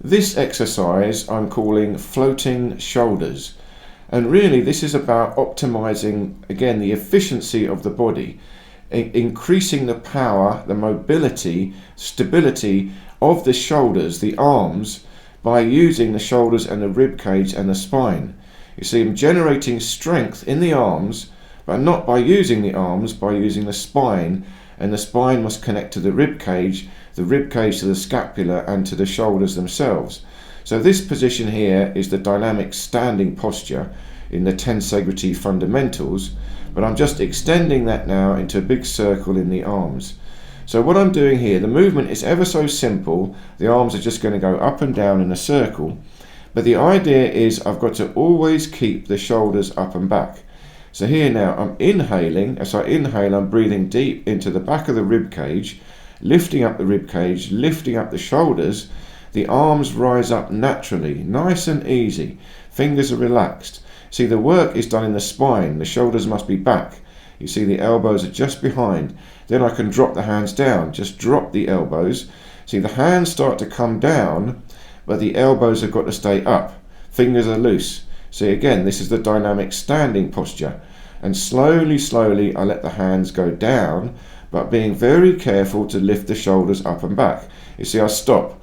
This exercise I'm calling floating shoulders, and really this is about optimizing again the efficiency of the body, increasing the power, the mobility, stability of the shoulders, the arms, by using the shoulders and the rib cage and the spine. You see, I'm generating strength in the arms, but not by using the arms, by using the spine, and the spine must connect to the rib cage to the scapula and to the shoulders themselves. So this position here is the dynamic standing posture in the tensegrity fundamentals, but I'm just extending that now into a big circle in the arms. So what I'm doing here, the movement is ever so simple. The arms are just going to go up and down in a circle, but the idea is I've got to always keep the shoulders up and back. So here now I'm inhaling. As I inhale, I'm breathing deep into the back of the rib cage, lifting up the rib cage, lifting up the shoulders. The arms rise up naturally, nice and easy. Fingers are relaxed. See, the work is done in the spine. The shoulders must be back. You see the elbows are just behind. Then I can drop the hands down. Just drop the elbows. See, the hands start to come down, but the elbows have got to stay up. Fingers are loose. See, again, this is the dynamic standing posture. And slowly, slowly, I let the hands go down, but being very careful to lift the shoulders up and back. You see, I stop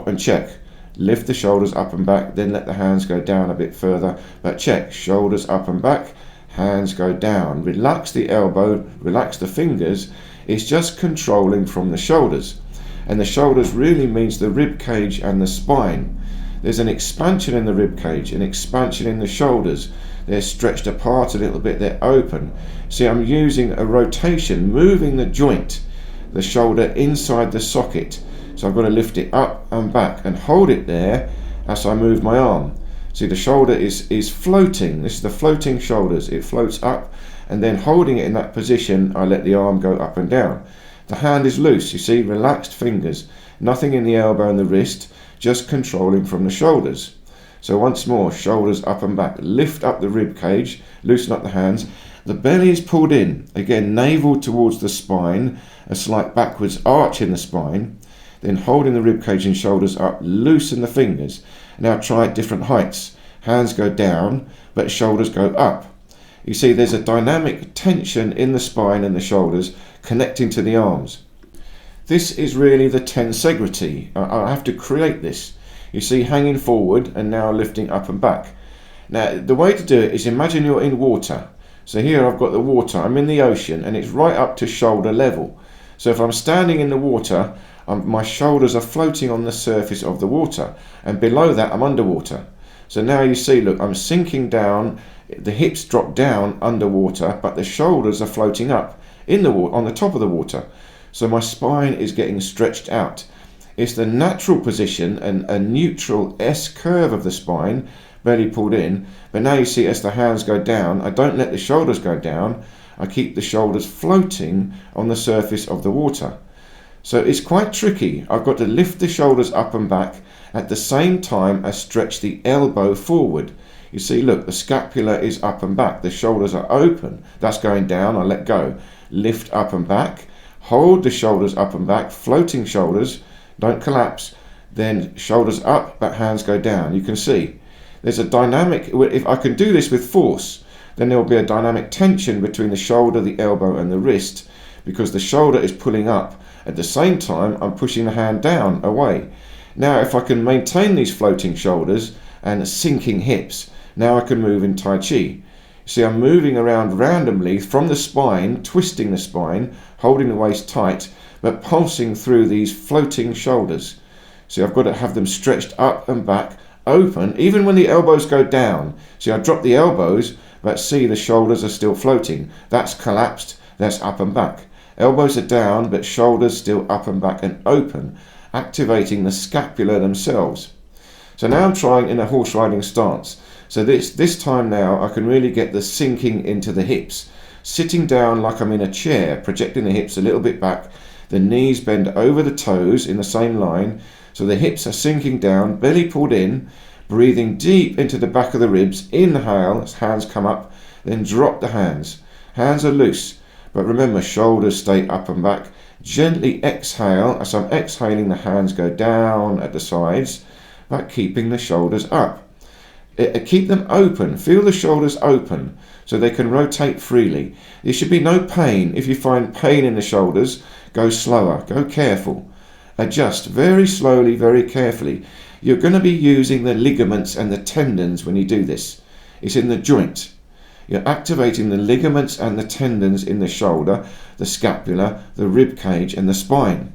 and check. Lift the shoulders up and back, then let the hands go down a bit further, but check, shoulders up and back, hands go down. Relax the elbow, relax the fingers. It's just controlling from the shoulders. And the shoulders really means the rib cage and the spine. There's an expansion in the rib cage, an expansion in the shoulders. They're stretched apart a little bit, they're open. See, I'm using a rotation, moving the joint, the shoulder inside the socket. So I've got to lift it up and back and hold it there as I move my arm. See, the shoulder is floating. This is the floating shoulders. It floats up, and then holding it in that position, I let the arm go up and down. The hand is loose, you see, relaxed fingers. Nothing in the elbow and the wrist, just controlling from the shoulders. So once more, shoulders up and back. Lift up the rib cage, loosen up the hands. The belly is pulled in. Again, navel towards the spine, a slight backwards arch in the spine. Then holding the rib cage and shoulders up, loosen the fingers. Now try at different heights. Hands go down, but shoulders go up. You see, there's a dynamic tension in the spine and the shoulders connecting to the arms. This is really the tensegrity. I have to create this. You see, hanging forward and now lifting up and back. Now, the way to do it is imagine you're in water. So here I've got the water. I'm in the ocean and it's right up to shoulder level. So if I'm standing in the water, my shoulders are floating on the surface of the water, and below that I'm underwater. So now you see, look, I'm sinking down, the hips drop down underwater, but the shoulders are floating up in the water, on the top of the water. So my spine is getting stretched out. It's the natural position and a neutral S curve of the spine, belly pulled in. But now you see, as the hands go down, I don't let the shoulders go down. I keep the shoulders floating on the surface of the water. So it's quite tricky. I've got to lift the shoulders up and back at the same time as stretch the elbow forward. You see, look, the scapula is up and back. The shoulders are open. That's going down. I let go. Lift up and back. Hold the shoulders up and back. Floating shoulders. Don't collapse. Then shoulders up, but hands go down. You can see there's a dynamic. If I can do this with force, then there will be a dynamic tension between the shoulder, the elbow, and the wrist, because the shoulder is pulling up. At the same time, I'm pushing the hand down, away. Now, if I can maintain these floating shoulders and sinking hips, now I can move in Tai Chi. See, I'm moving around randomly from the spine, twisting the spine, holding the waist tight, but pulsing through these floating shoulders. See, I've got to have them stretched up and back, open, even when the elbows go down. See, I drop the elbows, but see, the shoulders are still floating. That's collapsed, that's up and back. Elbows are down, but shoulders still up and back and open, activating the scapula themselves. So now I'm trying in a horse riding stance. So this time now I can really get the sinking into the hips. Sitting down like I'm in a chair, projecting the hips a little bit back. The knees bend over the toes in the same line. So the hips are sinking down, belly pulled in, breathing deep into the back of the ribs. Inhale as hands come up, then drop the hands. Hands are loose. But remember, shoulders stay up and back. Gently exhale. As I'm exhaling, the hands go down at the sides. but keeping the shoulders up. Keep them open. Feel the shoulders open so they can rotate freely. There should be no pain. If you find pain in the shoulders, go slower, go careful. Adjust very slowly, very carefully. You're going to be using the ligaments and the tendons when you do this. It's in the joint. You're activating the ligaments and the tendons in the shoulder, the scapula, the rib cage and the spine,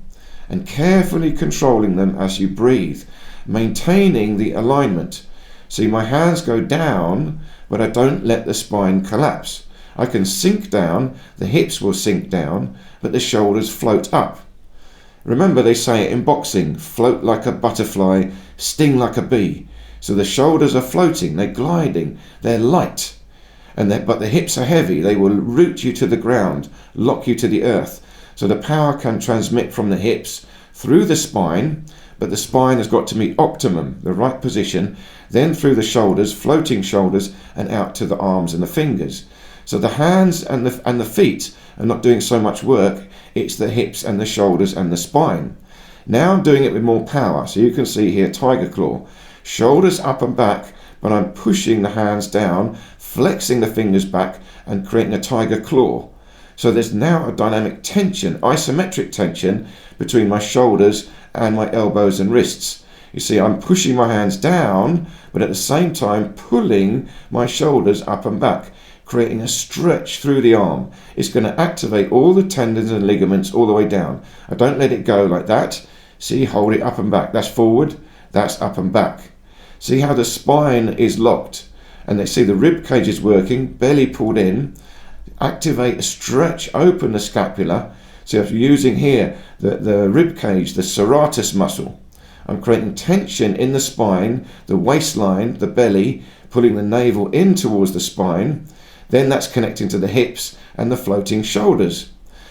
and carefully controlling them as you breathe, maintaining the alignment. See, my hands go down, but I don't let the spine collapse. I can sink down, the hips will sink down, but the shoulders float up. Remember, they say it in boxing, float like a butterfly, sting like a bee. So the shoulders are floating, they're gliding, they're light. But the hips are heavy, they will root you to the ground, lock you to the earth. So the power can transmit from the hips through the spine, but the spine has got to meet optimum, the right position, then through the shoulders, floating shoulders, and out to the arms and the fingers. So the hands and the feet are not doing so much work, it's the hips and the shoulders and the spine. Now I'm doing it with more power, so you can see here tiger claw. Shoulders up and back, but I'm pushing the hands down, flexing the fingers back and creating a tiger claw. So there's now a dynamic tension, isometric tension between my shoulders and my elbows and wrists. You see, I'm pushing my hands down, but at the same time pulling my shoulders up and back, creating a stretch through the arm. It's going to activate all the tendons and ligaments all the way down. I don't let it go like that. See, hold it up and back. That's forward, that's up and back. See how the spine is locked, and they see the rib cage is working, belly pulled in. Activate, stretch, open the scapula. So I'm using here the rib cage, the serratus muscle. I'm creating tension in the spine, the waistline, the belly, pulling the navel in towards the spine. Then that's connecting to the hips and the floating shoulders.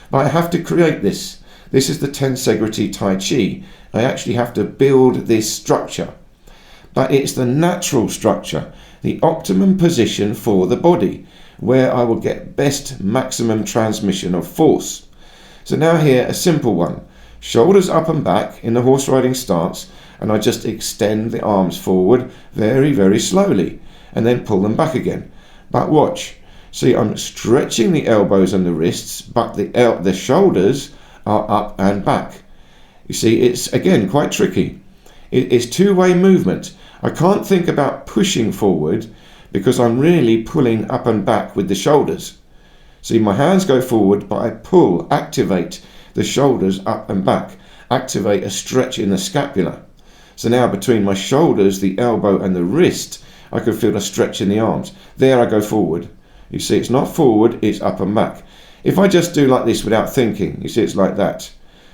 But I have to create this. This is the Tensegrity Tai Chi. I actually have to build this structure. But it's the natural structure, the optimum position for the body, where I will get best maximum transmission of force. So now here, a simple one. Shoulders up and back in the horse riding stance, and I just extend the arms forward very, very slowly, and then pull them back again. But watch. See, I'm stretching the elbows and the wrists, but the shoulders are up and back. You see, it's again quite tricky. It's two-way movement. I can't think about pushing forward because I'm really pulling up and back with the shoulders. See, my hands go forward, but I pull, activate the shoulders up and back, activate a stretch in the scapula. So now between my shoulders, the elbow and the wrist, I can feel a stretch in the arms. There I go forward. You see, it's not forward, it's up and back. If I just do like this without thinking, you see it's like that.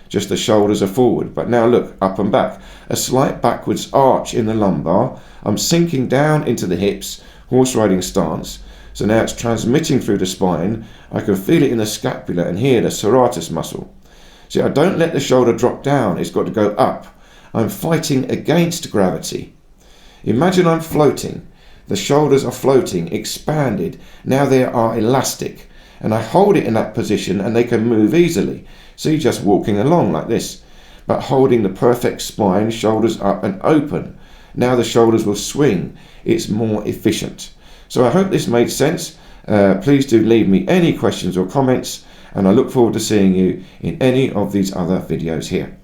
Just the shoulders are forward, but now look, up and back. A slight backwards arch in the lumbar. I'm sinking down into the hips, horse riding stance. So now it's transmitting through the spine. I can feel it in the scapula and here the serratus muscle. See, I don't let the shoulder drop down, it's got to go up. I'm fighting against gravity. Imagine I'm floating. The shoulders are floating, expanded. Now they are elastic. And I hold it in that position and they can move easily. See, just walking along like this. But holding the perfect spine, shoulders up and open. Now the shoulders will swing. It's more efficient. So I hope this made sense. Please do leave me any questions or comments, and I look forward to seeing you in any of these other videos here.